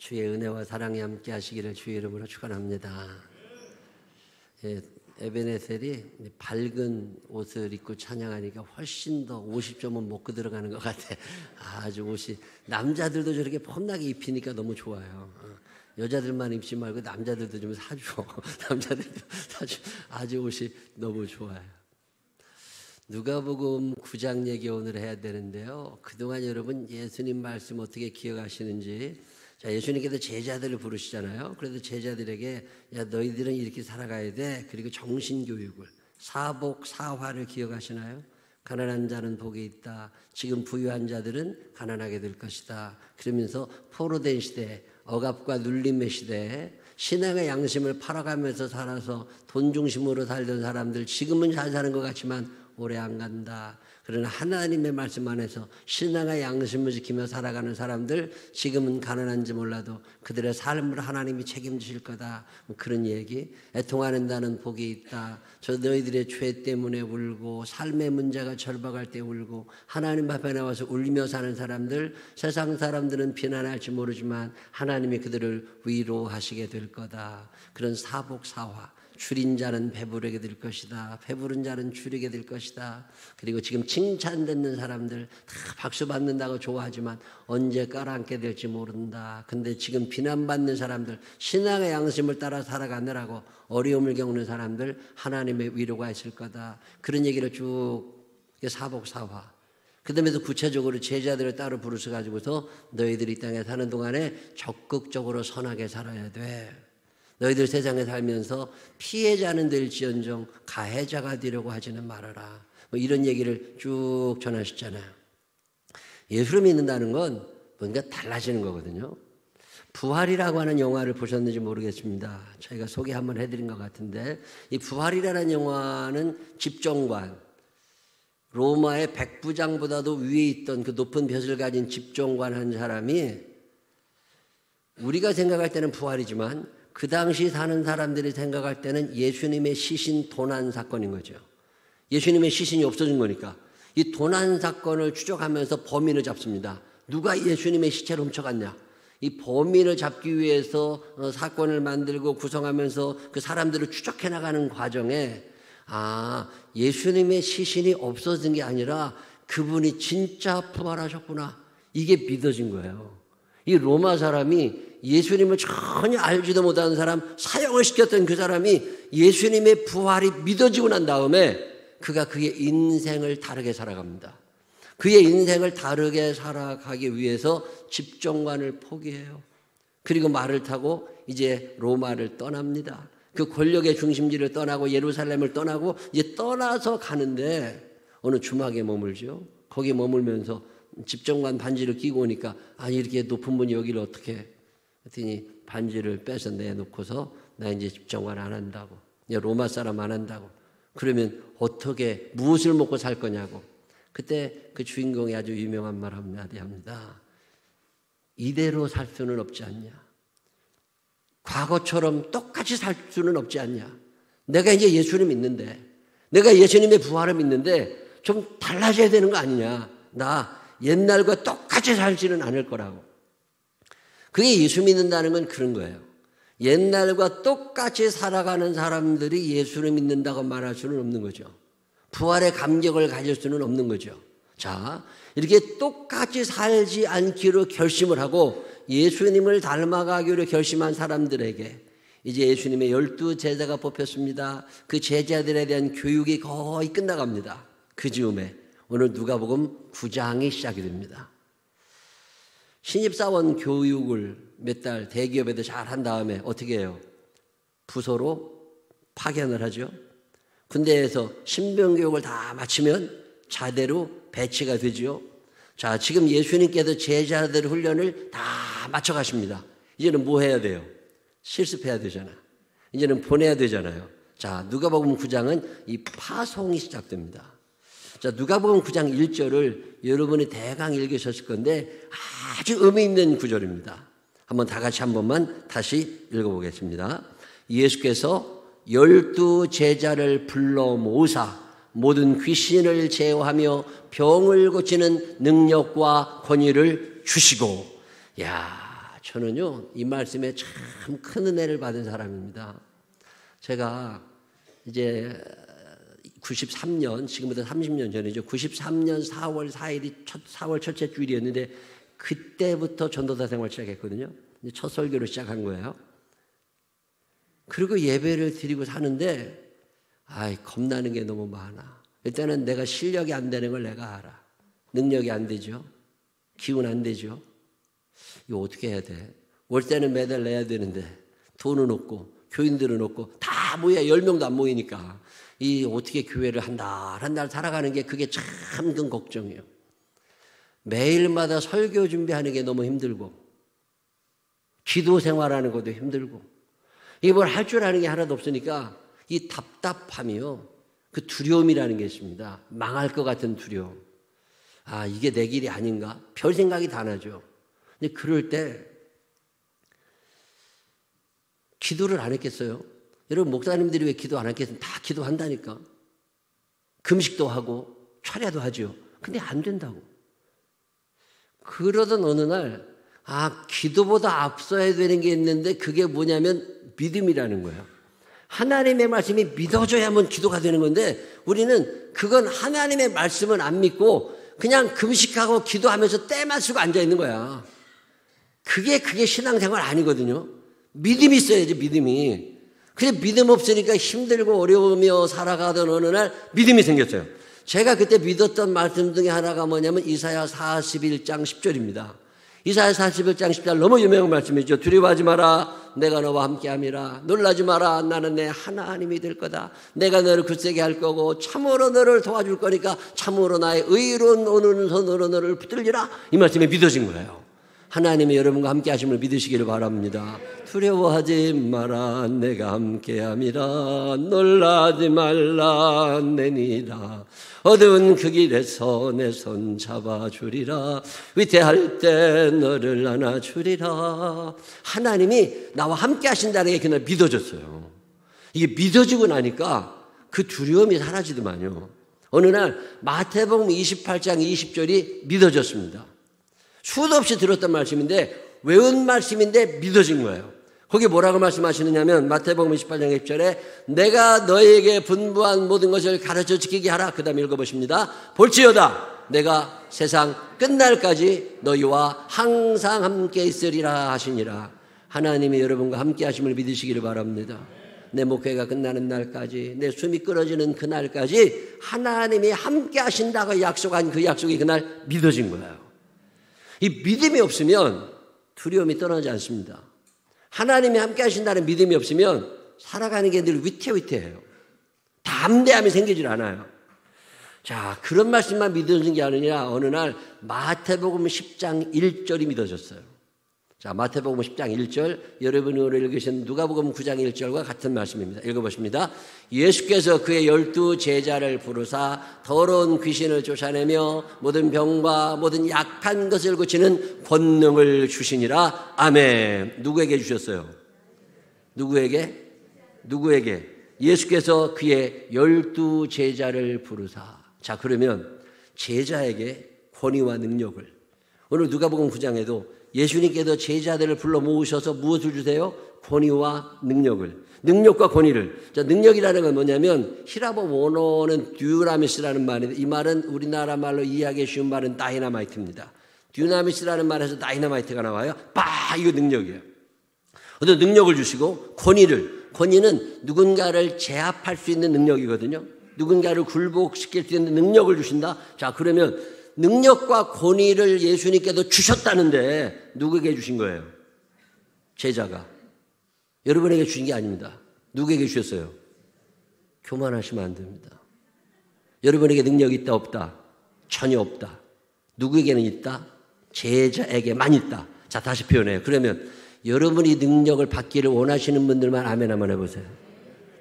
주의 은혜와 사랑이 함께 하시기를 주의 이름으로 축원합니다. 에베네셀이 밝은 옷을 입고 찬양하니까 훨씬 더 50점은 먹고 들어가는 것 같아. 아주 옷이 남자들도 저렇게 폼나게 입히니까 너무 좋아요. 여자들만 입지 말고 남자들도 좀 사줘. 남자들도 사줘. 아주 옷이 너무 좋아요. 누가복음 9장 얘기 오늘 해야 되는데요. 그동안 여러분 예수님 말씀 어떻게 기억하시는지. 자, 예수님께서 제자들을 부르시잖아요. 그래서 제자들에게 야 너희들은 이렇게 살아가야 돼. 그리고 정신교육을 사복사화를 기억하시나요? 가난한 자는 복이 있다. 지금 부유한 자들은 가난하게 될 것이다. 그러면서 포로된 시대, 억압과 눌림의 시대에 신앙의 양심을 팔아가면서 살아서 돈 중심으로 살던 사람들 지금은 잘 사는 것 같지만 오래 안 간다. 그러나 하나님의 말씀 안에서 신앙의 양심을 지키며 살아가는 사람들 지금은 가난한지 몰라도 그들의 삶을 하나님이 책임지실 거다. 그런 얘기. 애통하는 자는 복이 있다. 저 너희들의 죄 때문에 울고 삶의 문제가 절박할 때 울고 하나님 앞에 나와서 울며 사는 사람들 세상 사람들은 비난할지 모르지만 하나님이 그들을 위로하시게 될 거다. 그런 사복사화. 줄인 자는 배부르게 될 것이다. 배부른 자는 줄이게 될 것이다. 그리고 지금 칭찬듣는 사람들 다 박수 받는다고 좋아하지만 언제 깔아앉게 될지 모른다. 근데 지금 비난받는 사람들 신앙의 양심을 따라 살아가느라고 어려움을 겪는 사람들 하나님의 위로가 있을 거다. 그런 얘기를 쭉 사복사화. 그 다음에도 구체적으로 제자들을 따로 부르셔가지고서 너희들이 이 땅에 사는 동안에 적극적으로 선하게 살아야 돼. 너희들 세상에 살면서 피해자는 될지언정 가해자가 되려고 하지는 말아라. 뭐 이런 얘기를 쭉 전하셨잖아요. 예수를 믿는다는 건 뭔가 달라지는 거거든요. 부활이라고 하는 영화를 보셨는지 모르겠습니다. 저희가 소개 한번 해드린 것 같은데 이 부활이라는 영화는 집정관, 로마의 백부장보다도 위에 있던 그 높은 벼슬 가진 집정관 한 사람이 우리가 생각할 때는 부활이지만 그 당시 사는 사람들이 생각할 때는 예수님의 시신 도난 사건인 거죠. 예수님의 시신이 없어진 거니까 이 도난 사건을 추적하면서 범인을 잡습니다. 누가 예수님의 시체를 훔쳐갔냐. 이 범인을 잡기 위해서 사건을 만들고 구성하면서 그 사람들을 추적해 나가는 과정에 예수님의 시신이 없어진 게 아니라 그분이 진짜 부활하셨구나. 이게 믿어진 거예요. 이 로마 사람이 예수님을 전혀 알지도 못하는 사람 사형을 시켰던 그 사람이 예수님의 부활이 믿어지고 난 다음에 그가 그의 인생을 다르게 살아갑니다. 그의 인생을 다르게 살아가기 위해서 집정관을 포기해요. 그리고 말을 타고 이제 로마를 떠납니다. 그 권력의 중심지를 떠나고 예루살렘을 떠나고 이제 떠나서 가는데 어느 주막에 머물죠. 거기에 머물면서 집정관 반지를 끼고 오니까 이렇게 높은 분이 여기를 어떻게 했더니 반지를 빼서 내놓고서 나 이제 집정관 안 한다고. 로마 사람 안 한다고. 그러면 어떻게 무엇을 먹고 살 거냐고. 그때 그 주인공이 아주 유명한 말 한마디 합니다. 이대로 살 수는 없지 않냐. 과거처럼 똑같이 살 수는 없지 않냐. 내가 이제 예수를 믿는데 내가 예수님의 부활을 믿는데 좀 달라져야 되는 거 아니냐. 나 옛날과 똑같이 살지는 않을 거라고. 그게 예수 믿는다는 건 그런 거예요. 옛날과 똑같이 살아가는 사람들이 예수를 믿는다고 말할 수는 없는 거죠. 부활의 감격을 가질 수는 없는 거죠. 자, 이렇게 똑같이 살지 않기로 결심을 하고 예수님을 닮아가기로 결심한 사람들에게 이제 예수님의 12 제자가 뽑혔습니다. 그 제자들에 대한 교육이 거의 끝나갑니다. 그 즈음에 오늘 누가복음 9장이 시작이 됩니다. 신입사원 교육을 몇 달 대기업에도 잘 한 다음에 어떻게 해요? 부서로 파견을 하죠. 군대에서 신병교육을 다 마치면 자대로 배치가 되죠. 자, 지금 예수님께서 제자들 훈련을 다 마쳐 가십니다. 이제는 뭐 해야 돼요? 실습해야 되잖아요. 이제는 보내야 되잖아요. 자, 누가복음 9장은 이 파송이 시작됩니다. 자, 누가복음 9장 1절을 여러분이 대강 읽으셨을 건데 아주 의미 있는 구절입니다. 한번 다 같이 한 번만 다시 읽어보겠습니다. 예수께서 12 제자를 불러 모으사 모든 귀신을 제어하며 병을 고치는 능력과 권위를 주시고, 저는요, 이 말씀에 참 큰 은혜를 받은 사람입니다. 제가 이제 93년, 지금부터 30년 전이죠. 93년 4월 4일이 4월 첫째 주일이었는데 그때부터 전도사 생활 시작했거든요. 첫 설교를 시작한 거예요. 그리고 예배를 드리고 사는데 겁나는 게 너무 많아. 일단은 내가 실력이 안 되는 걸 내가 알아. 능력이 안 되죠. 기운 안 되죠. 이거 어떻게 해야 돼? 월세는 매달 내야 되는데 돈은 없고 교인들은 없고 다 모여 10명도 안 모이니까 이 어떻게 교회를 한 달 살아가는 게 그게 참 큰 걱정이에요. 매일마다 설교 준비하는 게 너무 힘들고 기도 생활하는 것도 힘들고 이게 뭘 할 줄 아는 게 하나도 없으니까 이 답답함이요. 그 두려움이라는 게 있습니다. 망할 것 같은 두려움. 이게 내 길이 아닌가? 별 생각이 다 나죠. 근데 그럴 때 기도를 안 했겠어요? 여러분 목사님들이 왜 기도 안 했겠어요? 다 기도한다니까. 금식도 하고 철야도 하죠. 근데 안 된다고. 그러던 어느 날 기도보다 앞서야 되는 게 있는데 그게 뭐냐면 믿음이라는 거예요. 하나님의 말씀이 믿어져야만 기도가 되는 건데 우리는 그건 하나님의 말씀은 안 믿고 그냥 금식하고 기도하면서 때만 쓰고 앉아있는 거야. 그게 신앙생활 아니거든요. 믿음이 있어야지, 믿음이. 근데 믿음 없으니까 힘들고 어려우며 살아가던 어느 날 믿음이 생겼어요. 제가 그때 믿었던 말씀 중에 하나가 뭐냐면 이사야 41장 10절입니다. 이사야 41장 10절 너무 유명한 말씀이죠. 두려워하지 마라. 내가 너와 함께함이라. 놀라지 마라. 나는 내 하나님이 될 거다. 내가 너를 굳세게 할 거고 참으로 너를 도와줄 거니까 참으로 나의 의로운 오른손으로 너를 붙들리라. 이 말씀에 믿어진 거예요. 하나님이 여러분과 함께 하심을 믿으시기를 바랍니다. 두려워하지 마라. 내가 함께함이라. 놀라지 말라. 내니라. 어두운 그 길에서 내 손 잡아주리라. 위태할 때 너를 안아주리라. 하나님이 나와 함께 하신다는 게 그날 믿어졌어요. 이게 믿어지고 나니까 그 두려움이 사라지더만요. 어느 날 마태복음 28장 20절이 믿어졌습니다. 수도 없이 들었던 말씀인데 외운 말씀인데 믿어진 거예요. 거기 뭐라고 말씀하시느냐면 마태복음 28장 20절에 내가 너에게 분부한 모든 것을 가르쳐 지키게 하라. 그 다음에 읽어보십니다. 볼지어다 내가 세상 끝날까지 너희와 항상 함께 있으리라 하시니라. 하나님이 여러분과 함께 하심을 믿으시기를 바랍니다. 내 목회가 끝나는 날까지, 내 숨이 끊어지는 그날까지 하나님이 함께 하신다고 약속한 그 약속이 그날 믿어진 거예요. 이 믿음이 없으면 두려움이 떠나지 않습니다. 하나님이 함께 하신다는 믿음이 없으면 살아가는 게 늘 위태위태해요. 담대함이 생기질 않아요. 자, 그런 말씀만 믿어진 게 아니라 어느 날 마태복음 10장 1절이 믿어졌어요. 자, 마태복음 10장 1절, 여러분이 오늘 읽으신 누가복음 9장 1절과 같은 말씀입니다. 읽어보십니다. 예수께서 그의 12 제자를 부르사 더러운 귀신을 쫓아내며 모든 병과 모든 약한 것을 고치는 권능을 주시니라. 아멘. 누구에게 주셨어요? 누구에게? 예수께서 그의 12 제자를 부르사. 자, 그러면 제자에게 권위와 능력을, 오늘 누가복음 9장에도 예수님께서 제자들을 불러 모으셔서 무엇을 주세요? 권위와 능력을. 능력과 권위를. 자, 능력이라는 건 뭐냐면 히라보 원어는 듀나미스라는 말인데 이 말은 우리나라 말로 이해하기 쉬운 말은 다이너마이트입니다. 듀나미스라는 말에서 다이너마이트가 나와요. 이거 능력이에요. 어떤 능력을 주시고 권위는 누군가를 제압할 수 있는 능력이거든요. 누군가를 굴복시킬 수 있는 능력을 주신다. 자, 그러면 능력과 권위를 예수님께서 주셨다는데 누구에게 주신 거예요? 제자가. 여러분에게 주신 게 아닙니다. 누구에게 주셨어요? 교만하시면 안 됩니다. 여러분에게 능력이 있다 없다? 전혀 없다. 누구에게는 있다? 제자에게만 있다. 자, 다시 표현해요. 그러면 여러분이 능력을 받기를 원하시는 분들만 아멘 한번 해보세요.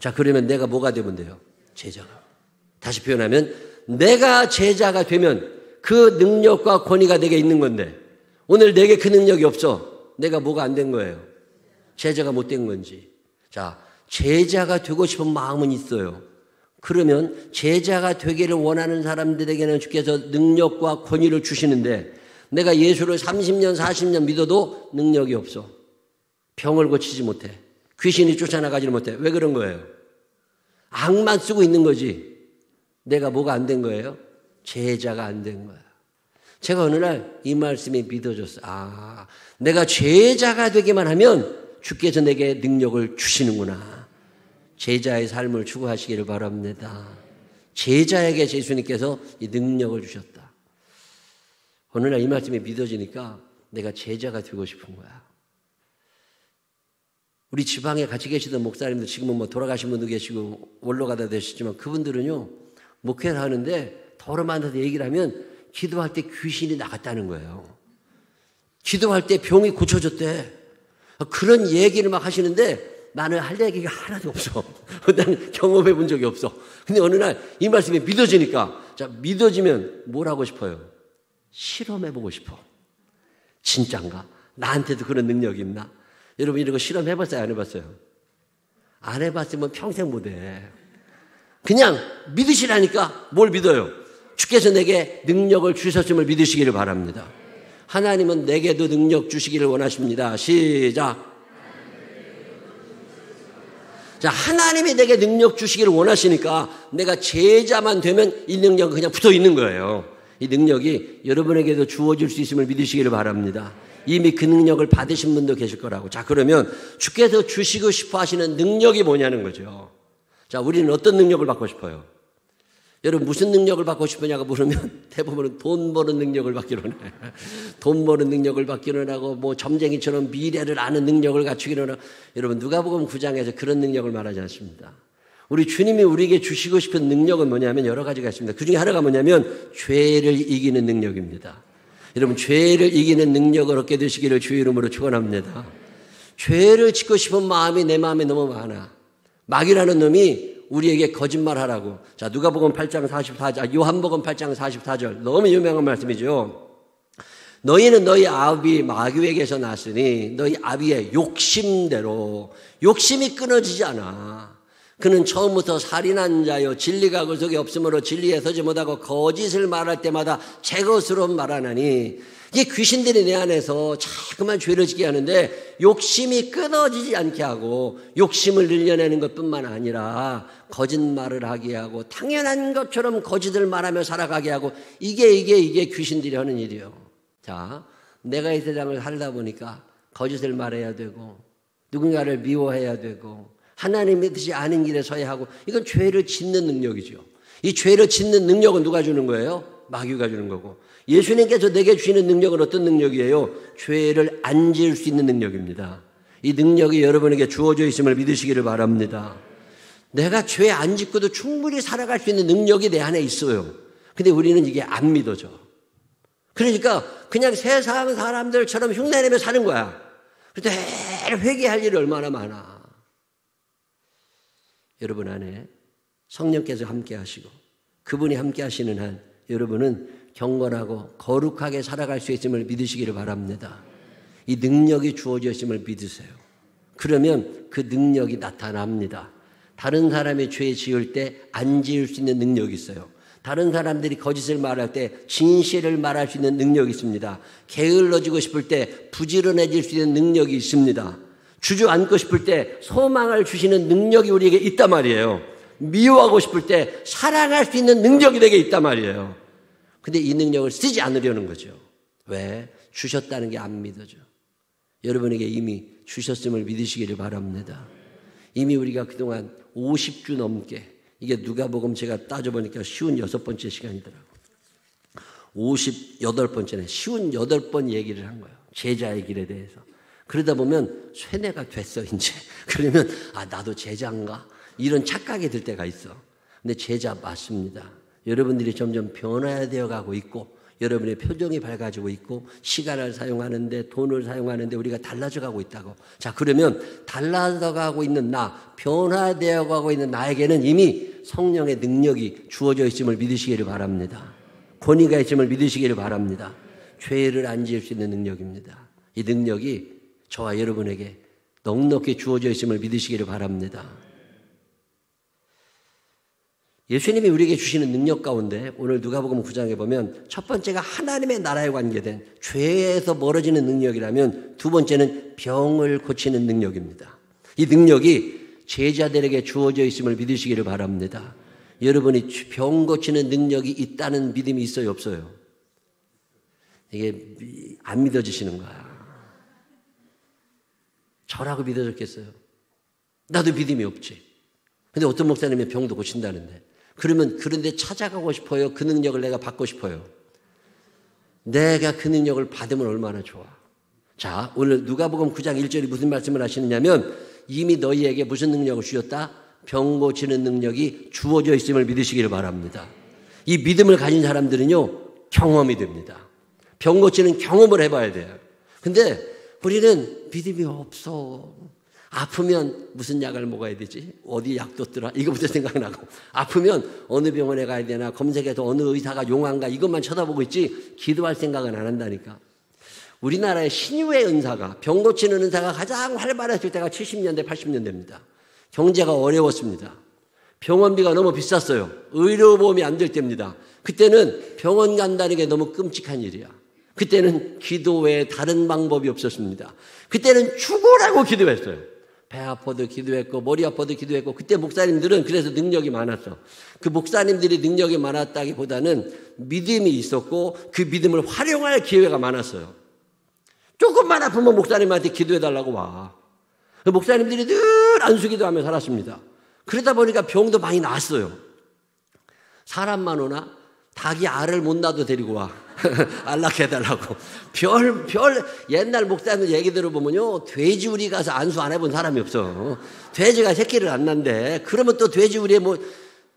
자, 그러면 내가 뭐가 되면 돼요? 제자가. 다시 표현하면 내가 제자가 되면 그 능력과 권위가 내게 있는 건데 오늘 내게 그 능력이 없어. 내가 뭐가 안 된 거예요? 제자가 못 된 건지. 자, 제자가 되고 싶은 마음은 있어요. 그러면 제자가 되기를 원하는 사람들에게는 주께서 능력과 권위를 주시는데 내가 예수를 30년, 40년 믿어도 능력이 없어. 병을 고치지 못해. 귀신이 쫓아나가지 못해. 왜 그런 거예요? 악만 쓰고 있는 거지. 내가 뭐가 안 된 거예요? 제자가 안 된 거야. 제가 어느 날 이 말씀이 믿어졌어요. 아, 내가 제자가 되기만 하면 주께서 내게 능력을 주시는구나. 제자의 삶을 추구하시기를 바랍니다. 제자에게 예수님께서 이 능력을 주셨다. 어느 날 이 말씀이 믿어지니까 내가 제자가 되고 싶은 거야. 우리 지방에 같이 계시던 목사님들 지금은 뭐 돌아가신 분도 계시고 원로가다 되시지만 그분들은요, 목회를 하는데 더러 만나서 얘기를 하면 기도할 때 귀신이 나갔다는 거예요. 기도할 때 병이 고쳐졌대. 그런 얘기를 막 하시는데 나는 할 얘기가 하나도 없어. 나는 경험해 본 적이 없어. 근데 어느 날 이 말씀이 믿어지니까, 자, 믿어지면 뭘 하고 싶어요? 실험해 보고 싶어. 진짠가? 나한테도 그런 능력이 있나? 여러분 이런 거 실험해 봤어요? 안 해봤어요? 안 해봤으면 평생 못해. 그냥 믿으시라니까. 뭘 믿어요? 주께서 내게 능력을 주셨음을 믿으시기를 바랍니다. 하나님은 내게도 능력 주시기를 원하십니다. 시작. 자, 하나님이 내게 능력 주시기를 원하시니까 내가 제자만 되면 이 능력은 그냥 붙어 있는 거예요. 이 능력이 여러분에게도 주어질 수 있음을 믿으시기를 바랍니다. 이미 그 능력을 받으신 분도 계실 거라고. 자, 그러면 주께서 주시고 싶어 하시는 능력이 뭐냐는 거죠. 자, 우리는 어떤 능력을 받고 싶어요? 여러분 무슨 능력을 받고 싶으냐고 물으면 대부분은 돈 버는 능력을 받기로 해. 돈 버는 능력을 받기로 하고 뭐 점쟁이처럼 미래를 아는 능력을 갖추기로 하고. 여러분 누가복음 9장에서 그런 능력을 말하지 않습니다. 우리 주님이 우리에게 주시고 싶은 능력은 뭐냐면 여러 가지가 있습니다. 그중에 하나가 뭐냐면 죄를 이기는 능력입니다. 여러분 죄를 이기는 능력을 얻게 되시기를 주의 이름으로 축원합니다. 죄를 짓고 싶은 마음이 내 마음에 너무 많아. 마귀라는 놈이 우리에게 거짓말하라고. 자, 누가복음 8장 44절, 요한복음 8장 44절 너무 유명한 말씀이죠. 너희는 너희 아비 마귀에게서 났으니 너희 아비의 욕심대로. 욕심이 끊어지지 않아. 그는 처음부터 살인한 자요 진리가 그 속에 없으므로 진리에 서지 못하고 거짓을 말할 때마다 제 것으로 말하나니. 이게 귀신들이 내 안에서 자꾸만 죄를 짓게 하는데 욕심이 끊어지지 않게 하고 욕심을 늘려내는 것뿐만 아니라 거짓말을 하게 하고 당연한 것처럼 거짓을 말하며 살아가게 하고 이게 귀신들이 하는 일이에요. 자, 내가 이 세상을 살다 보니까 거짓을 말해야 되고 누군가를 미워해야 되고 하나님의 뜻이 아닌 길에 서야 하고 이건 죄를 짓는 능력이죠. 이 죄를 짓는 능력은 누가 주는 거예요? 마귀가 주는 거고. 예수님께서 내게 주시는 능력은 어떤 능력이에요? 죄를 안 지을 수 있는 능력입니다. 이 능력이 여러분에게 주어져 있음을 믿으시기를 바랍니다. 내가 죄 안 짓고도 충분히 살아갈 수 있는 능력이 내 안에 있어요. 근데 우리는 이게 안 믿어져. 그러니까 그냥 세상 사람들처럼 흉내내며 사는 거야. 그런데 회개할 일이 얼마나 많아. 여러분 안에 성령께서 함께 하시고 그분이 함께 하시는 한 여러분은 경건하고 거룩하게 살아갈 수 있음을 믿으시기를 바랍니다. 이 능력이 주어져 있음을 믿으세요. 그러면 그 능력이 나타납니다. 다른 사람이 죄 지을 때 안 지을 수 있는 능력이 있어요. 다른 사람들이 거짓을 말할 때 진실을 말할 수 있는 능력이 있습니다. 게을러지고 싶을 때 부지런해질 수 있는 능력이 있습니다. 주저앉고 싶을 때 소망을 주시는 능력이 우리에게 있단 말이에요. 미워하고 싶을 때 사랑할 수 있는 능력이 내게 있단 말이에요. 근데 이 능력을 쓰지 않으려는 거죠. 왜? 주셨다는 게 안 믿어져. 여러분에게 이미 주셨음을 믿으시기를 바랍니다. 이미 우리가 그동안 50주 넘게, 이게 누가복음 제가 따져보니까 56번째 시간이더라고요. 58번째네. 58번 얘기를 한 거예요. 제자의 길에 대해서. 그러다 보면 쇠뇌가 됐어 이제. 그러면 나도 제자인가? 이런 착각이 들 때가 있어. 근데 제자 맞습니다. 여러분들이 점점 변화되어 가고 있고 여러분의 표정이 밝아지고 있고 시간을 사용하는데 돈을 사용하는데 우리가 달라져 가고 있다고. 자, 그러면 달라져 가고 있는 나, 변화되어 가고 있는 나에게는 이미 성령의 능력이 주어져 있음을 믿으시기를 바랍니다. 권위가 있음을 믿으시기를 바랍니다. 죄를 안 지을 수 있는 능력입니다. 이 능력이 저와 여러분에게 넉넉히 주어져 있음을 믿으시기를 바랍니다. 예수님이 우리에게 주시는 능력 가운데 오늘 누가복음 9장에 보면 첫 번째가 하나님의 나라에 관계된 죄에서 멀어지는 능력이라면 두 번째는 병을 고치는 능력입니다. 이 능력이 제자들에게 주어져 있음을 믿으시기를 바랍니다. 여러분이 병 고치는 능력이 있다는 믿음이 있어요, 없어요? 이게 안 믿어지시는 거야. 저라고 믿어졌겠어요? 나도 믿음이 없지. 근데 어떤 목사님이 병도 고친다는데. 그러면 그런데 찾아가고 싶어요? 그 능력을 내가 받고 싶어요? 내가 그 능력을 받으면 얼마나 좋아. 자, 오늘 누가복음 9장 1절이 무슨 말씀을 하시느냐면 이미 너희에게 무슨 능력을 주셨다? 병 고치는 능력이 주어져 있음을 믿으시기를 바랍니다. 이 믿음을 가진 사람들은요, 경험이 됩니다. 병 고치는 경험을 해봐야 돼요. 근데 우리는 믿음이 없어. 아프면 무슨 약을 먹어야 되지? 어디 약 뒀더라? 이거부터 생각나고. 아프면 어느 병원에 가야 되나? 검색해서 어느 의사가 용한가? 이것만 쳐다보고 있지 기도할 생각은 안 한다니까. 우리나라의 신유의 은사가, 병 고치는 은사가 가장 활발했을 때가 70년대, 80년대입니다. 경제가 어려웠습니다. 병원비가 너무 비쌌어요. 의료보험이 안 될 때입니다. 그때는 병원 간다는 게 너무 끔찍한 일이야. 그때는 기도 외에 다른 방법이 없었습니다. 그때는 죽으라고 기도했어요. 배 아파도 기도했고 머리 아파도 기도했고 그때 목사님들은 그래서 능력이 많았어. 그 목사님들이 능력이 많았다기보다는 믿음이 있었고 그 믿음을 활용할 기회가 많았어요. 조금만 아프면 목사님한테 기도해달라고 와. 그 목사님들이 늘 안수기도하며 살았습니다. 그러다 보니까 병도 많이 나았어요. 사람만 오나 닭이 알을 못 낳아도 데리고 와. 안락해달라고. 옛날 목사님 얘기 들어보면요, 돼지우리 가서 안수 안 해본 사람이 없어. 돼지가 새끼를 안 낳는데, 그러면 또 돼지우리에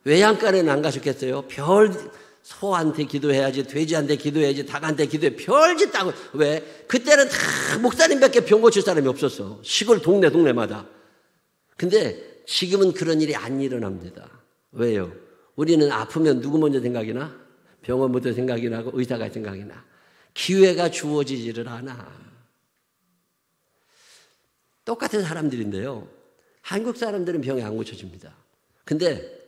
외양간에는 안 가셨겠어요? 소한테 기도해야지, 돼지한테 기도해야지, 닭한테 기도해. 별짓 따고. 왜? 그때는 다 목사님밖에 병 고칠 사람이 없었어. 시골 동네마다. 근데 지금은 그런 일이 안 일어납니다. 왜요? 우리는 아프면 누구 먼저 생각이 나? 병원부터 생각이 나고 의사가 생각이 나. 기회가 주어지지를 않아. 똑같은 사람들인데요. 한국 사람들은 병이 안 고쳐집니다. 근데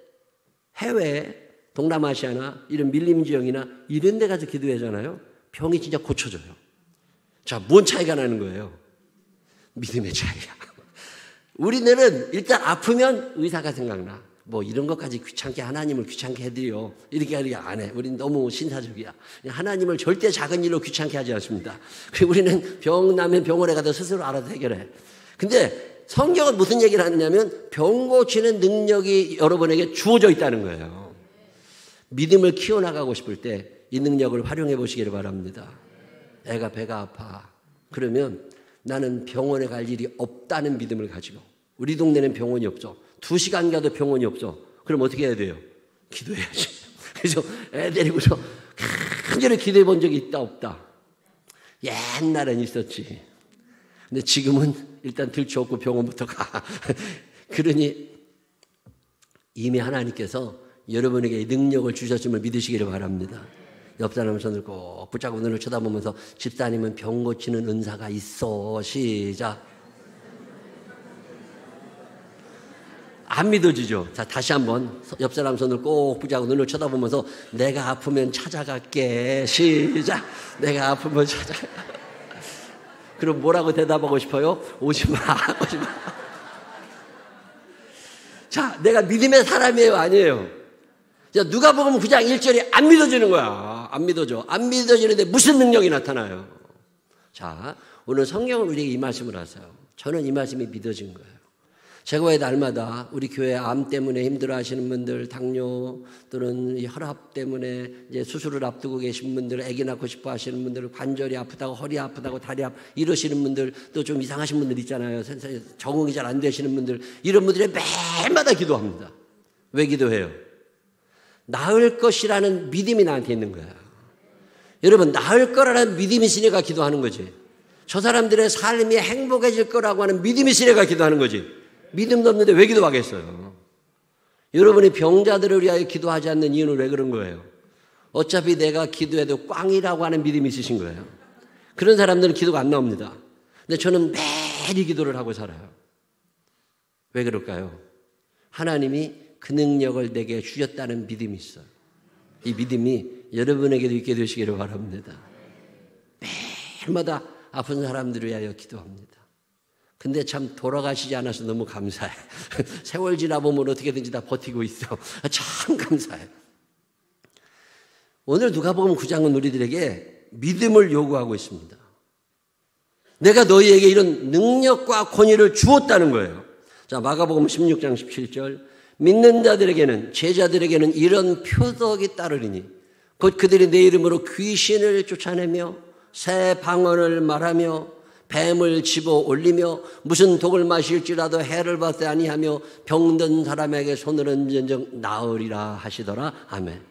해외, 동남아시아나 이런 밀림 지역이나 이런 데 가서 기도하잖아요. 병이 진짜 고쳐져요. 자, 뭔 차이가 나는 거예요? 믿음의 차이야. 우리는 일단 아프면 의사가 생각나. 이런 것까지 귀찮게 하나님을 귀찮게 해드려. 이렇게 안 해. 우리는 너무 신사적이야. 하나님을 절대 작은 일로 귀찮게 하지 않습니다. 그리고 우리는 병 나면 병원에 가서 스스로 알아서 해결해. 근데 성경은 무슨 얘기를 하느냐면 병 고치는 능력이 여러분에게 주어져 있다는 거예요. 믿음을 키워나가고 싶을 때 이 능력을 활용해 보시기를 바랍니다. 애가 배가 아파. 그러면 나는 병원에 갈 일이 없다는 믿음을 가지고, 우리 동네는 병원이 없어. 2시간 가도 병원이 없어. 그럼 어떻게 해야 돼요? 기도해야지. 그래서 애 데리고서 간절히 기도해 본 적이 있다 없다? 옛날엔 있었지. 근데 지금은 일단 들쳐없고 병원부터 가. 그러니 이미 하나님께서 여러분에게 능력을 주셨음을 믿으시기를 바랍니다. 옆 사람 손을 꼭 붙잡고 눈을 쳐다보면서 집사님은 병 고치는 은사가 있어. 시작. 안 믿어지죠? 자, 다시 한번 옆 사람 손을 꼭 붙잡고 눈을 쳐다보면서 내가 아프면 찾아갈게. 시작. 내가 아프면 찾아갈게. 그럼 뭐라고 대답하고 싶어요? 오지 마. 자, 내가 믿음의 사람이에요, 아니에요? 자, 누가복음 9장 1절이 안 믿어지는 거야. 안 믿어져. 안 믿어지는데 무슨 능력이 나타나요? 자, 오늘 성경은 우리에게 이 말씀을 하세요. 저는 이 말씀이 믿어진 거예요. 제가 왜 날마다 우리 교회 암 때문에 힘들어하시는 분들, 당뇨 또는 혈압 때문에 이제 수술을 앞두고 계신 분들, 아기 낳고 싶어 하시는 분들, 관절이 아프다고, 허리 아프다고, 다리 이러시는 분들, 또 좀 이상하신 분들 있잖아요. 적응이 잘 안 되시는 분들, 이런 분들이 매일마다 기도합니다. 왜 기도해요? 나을 것이라는 믿음이 나한테 있는 거야. 여러분, 나을 거라는 믿음이 있으니까 기도하는 거지. 저 사람들의 삶이 행복해질 거라고 하는 믿음이 있으니까 기도하는 거지. 믿음도 없는데 왜 기도하겠어요? 여러분이 병자들을 위하여 기도하지 않는 이유는 왜 그런 거예요? 어차피 내가 기도해도 꽝이라고 하는 믿음이 있으신 거예요. 그런 사람들은 기도가 안 나옵니다. 근데 저는 매일 기도를 하고 살아요. 왜 그럴까요? 하나님이 그 능력을 내게 주셨다는 믿음이 있어요. 이 믿음이 여러분에게도 있게 되시기를 바랍니다. 매일마다 아픈 사람들을 위하여 기도합니다. 근데 참 돌아가시지 않아서 너무 감사해. 세월 지나보면 어떻게든지 다 버티고 있어. 참 감사해. 오늘 누가복음 9장은 우리들에게 믿음을 요구하고 있습니다. 내가 너희에게 이런 능력과 권위를 주었다는 거예요. 자, 마가복음 16장 17절. 믿는 자들에게는, 제자들에게는 이런 표덕이 따르리니 곧 그들이 내 이름으로 귀신을 쫓아내며 새 방언을 말하며 뱀을 집어 올리며 무슨 독을 마실지라도 해를 받지 아니하며 병든 사람에게 손을 얹은즉 나으리라 하시더라. 아멘.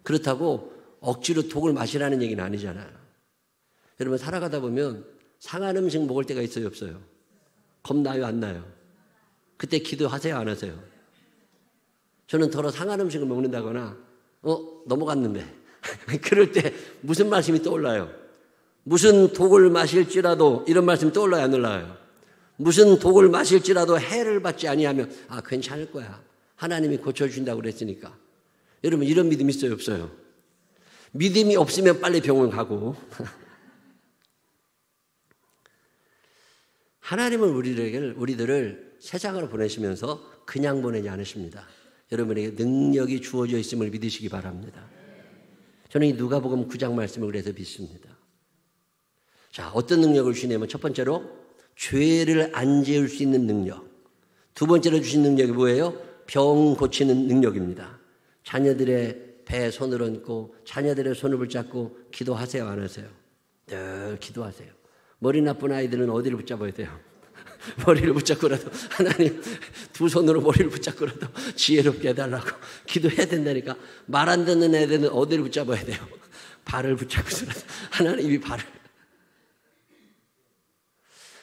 그렇다고 억지로 독을 마시라는 얘기는 아니잖아요. 여러분, 살아가다 보면 상한 음식 먹을 때가 있어요, 없어요? 겁나요, 안 나요? 그때 기도하세요, 안 하세요? 저는 더러 상한 음식을 먹는다거나 넘어갔는데 그럴 때 무슨 말씀이 떠올라요? 무슨 독을 마실지라도, 이런 말씀이 떠올라요, 안 올라요? 무슨 독을 마실지라도 해를 받지 아니하면 괜찮을 거야. 하나님이 고쳐주신다고 그랬으니까. 여러분, 이런 믿음 있어요, 없어요? 믿음이 없으면 빨리 병원 가고. 하나님은 우리들을 세상으로 보내시면서 그냥 보내지 않으십니다. 여러분에게 능력이 주어져 있음을 믿으시기 바랍니다. 저는 이 누가복음 9장 말씀을 그래서 믿습니다. 자, 어떤 능력을 주시냐면 첫 번째로 죄를 안 지을 수 있는 능력. 두 번째로 주신 능력이 뭐예요? 병 고치는 능력입니다. 자녀들의 배에 손을 얹고 자녀들의 손을 붙잡고 기도하세요, 안 하세요? 늘 기도하세요. 머리 나쁜 아이들은 어디를 붙잡아야 돼요? 머리를 붙잡고라도, 하나님 두 손으로 머리를 붙잡고라도 지혜롭게 해달라고 기도해야 된다니까. 말 안 듣는 애들은 어디를 붙잡아야 돼요? 발을 붙잡고서라도 하나님이 발을.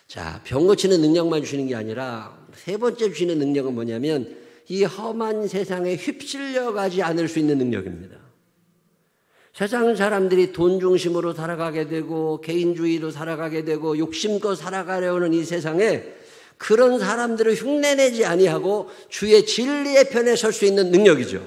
자, 병 고치는 능력만 주시는 게 아니라 세 번째 주시는 능력은 뭐냐면 이 험한 세상에 휩쓸려 가지 않을 수 있는 능력입니다. 세상 사람들이 돈 중심으로 살아가게 되고 개인주의로 살아가게 되고 욕심껏 살아가려는 이 세상에 그런 사람들을 흉내내지 아니하고 주의 진리의 편에 설 수 있는 능력이죠.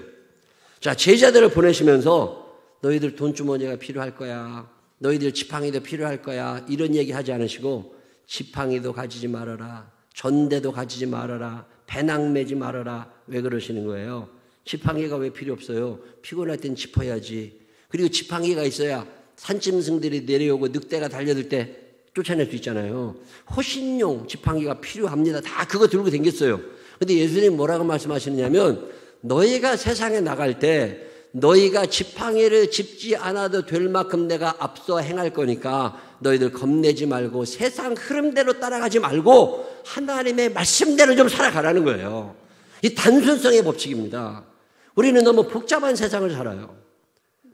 자, 제자들을 보내시면서 너희들 돈주머니가 필요할 거야. 너희들 지팡이도 필요할 거야. 이런 얘기 하지 않으시고 지팡이도 가지지 말아라. 전대도 가지지 말아라. 배낭 매지 말아라. 왜 그러시는 거예요? 지팡이가 왜 필요 없어요? 피곤할 땐 짚어야지. 그리고 지팡이가 있어야 산짐승들이 내려오고 늑대가 달려들 때 쫓아낼 수 있잖아요. 호신용 지팡이가 필요합니다. 다 그거 들고 다녔어요. 근데 예수님 뭐라고 말씀하시느냐면 너희가 세상에 나갈 때 너희가 지팡이를 짚지 않아도 될 만큼 내가 앞서 행할 거니까 너희들 겁내지 말고 세상 흐름대로 따라가지 말고 하나님의 말씀대로 좀 살아가라는 거예요. 이 단순성의 법칙입니다. 우리는 너무 복잡한 세상을 살아요.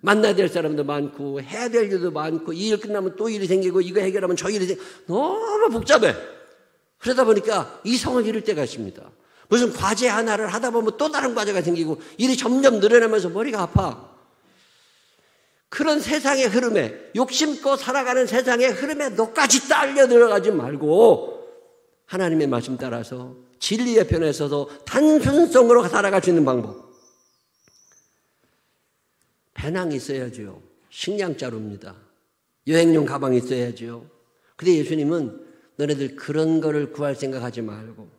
만나야 될 사람도 많고 해야 될 일도 많고 이 일 끝나면 또 일이 생기고 이거 해결하면 저 일이 생기고 너무 복잡해. 그러다 보니까 이성을 잃을 때가 있습니다. 무슨 과제 하나를 하다 보면 또 다른 과제가 생기고 일이 점점 늘어나면서 머리가 아파. 그런 세상의 흐름에 욕심껏 살아가는 세상의 흐름에 너까지 딸려 들어가지 말고 하나님의 말씀 따라서 진리의 편에 서서 단순성으로 살아갈 수 있는 방법. 배낭이 있어야죠. 식량자루입니다. 여행용 가방이 있어야죠. 근데 예수님은 너네들 그런 거를 구할 생각하지 말고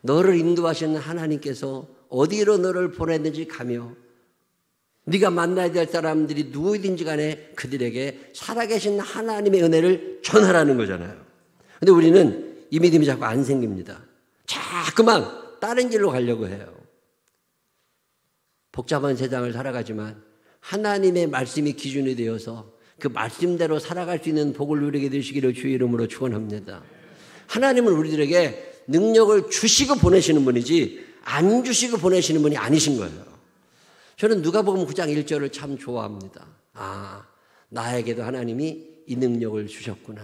너를 인도하시는 하나님께서 어디로 너를 보냈는지 가며 네가 만나야 될 사람들이 누구든지 간에 그들에게 살아계신 하나님의 은혜를 전하라는 거잖아요. 근데 우리는 이 믿음이 자꾸 안 생깁니다. 자꾸만 다른 길로 가려고 해요. 복잡한 세상을 살아가지만 하나님의 말씀이 기준이 되어서 그 말씀대로 살아갈 수 있는 복을 누리게 되시기를 주의 이름으로 축원합니다. 하나님은 우리들에게 능력을 주시고 보내시는 분이지 안 주시고 보내시는 분이 아니신 거예요. 저는 누가복음 9장 1절을 참 좋아합니다. 나에게도 하나님이 이 능력을 주셨구나.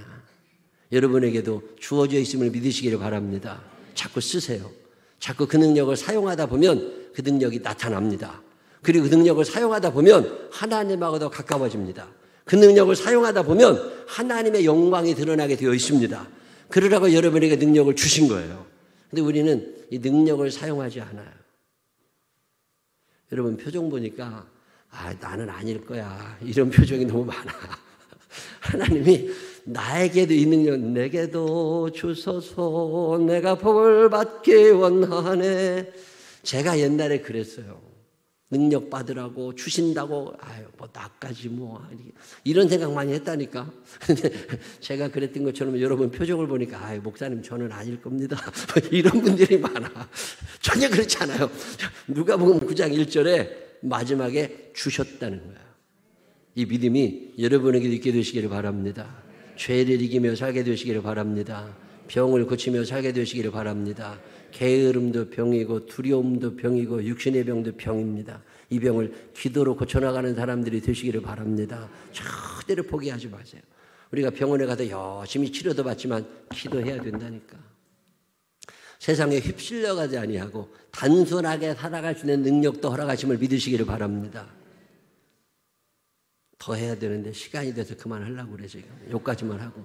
여러분에게도 주어져 있음을 믿으시기를 바랍니다. 자꾸 쓰세요. 자꾸 그 능력을 사용하다 보면 그 능력이 나타납니다. 그리고 그 능력을 사용하다 보면 하나님하고도 가까워집니다. 그 능력을 사용하다 보면 하나님의 영광이 드러나게 되어 있습니다. 그러라고 여러분에게 능력을 주신 거예요. 근데 우리는 이 능력을 사용하지 않아요. 여러분 표정 보니까 나는 아닐 거야. 이런 표정이 너무 많아. 하나님이 나에게도 이 능력 내게도 주소서 내가 복을 받기 원하네. 제가 옛날에 그랬어요. 능력 받으라고 주신다고 뭐 나까지 뭐 이런 생각 많이 했다니까. 근데 제가 그랬던 것처럼 여러분 표정을 보니까 목사님 저는 아닐 겁니다. 이런 분들이 많아. 전혀 그렇지 않아요. 누가복음 9장 1절에 마지막에 주셨다는 거예요. 이 믿음이 여러분에게도 있게 되시기를 바랍니다. 죄를 이기며 살게 되시기를 바랍니다. 병을 고치며 살게 되시기를 바랍니다. 게으름도 병이고 두려움도 병이고 육신의 병도 병입니다. 이 병을 기도로 고쳐나가는 사람들이 되시기를 바랍니다. 절대로 포기하지 마세요. 우리가 병원에 가서 열심히 치료도 받지만 기도해야 된다니까. 세상에 휩쓸려가지 아니하고 단순하게 살아갈 수 있는 능력도 허락하심을 믿으시기를 바랍니다. 더 해야 되는데 시간이 돼서 그만하려고 그래 지금. 여기까지만 하고.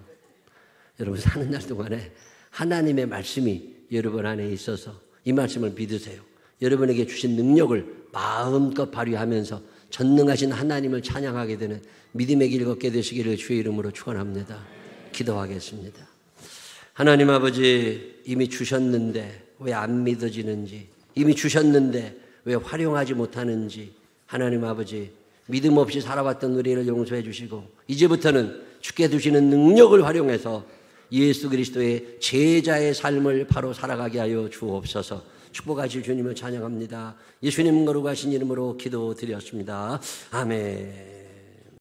여러분 사는 날 동안에 하나님의 말씀이 여러분 안에 있어서 이 말씀을 믿으세요. 여러분에게 주신 능력을 마음껏 발휘하면서 전능하신 하나님을 찬양하게 되는 믿음의 길 걷게 되시기를 주의 이름으로 축원합니다. 기도하겠습니다. 하나님 아버지, 이미 주셨는데 왜 안 믿어지는지, 이미 주셨는데 왜 활용하지 못하는지, 하나님 아버지 믿음 없이 살아왔던 우리를 용서해 주시고 이제부터는 주께 주시는 능력을 활용해서 예수 그리스도의 제자의 삶을 바로 살아가게 하여 주옵소서. 축복하실 주님을 찬양합니다. 예수님 거룩하신 이름으로 기도드렸습니다. 아멘.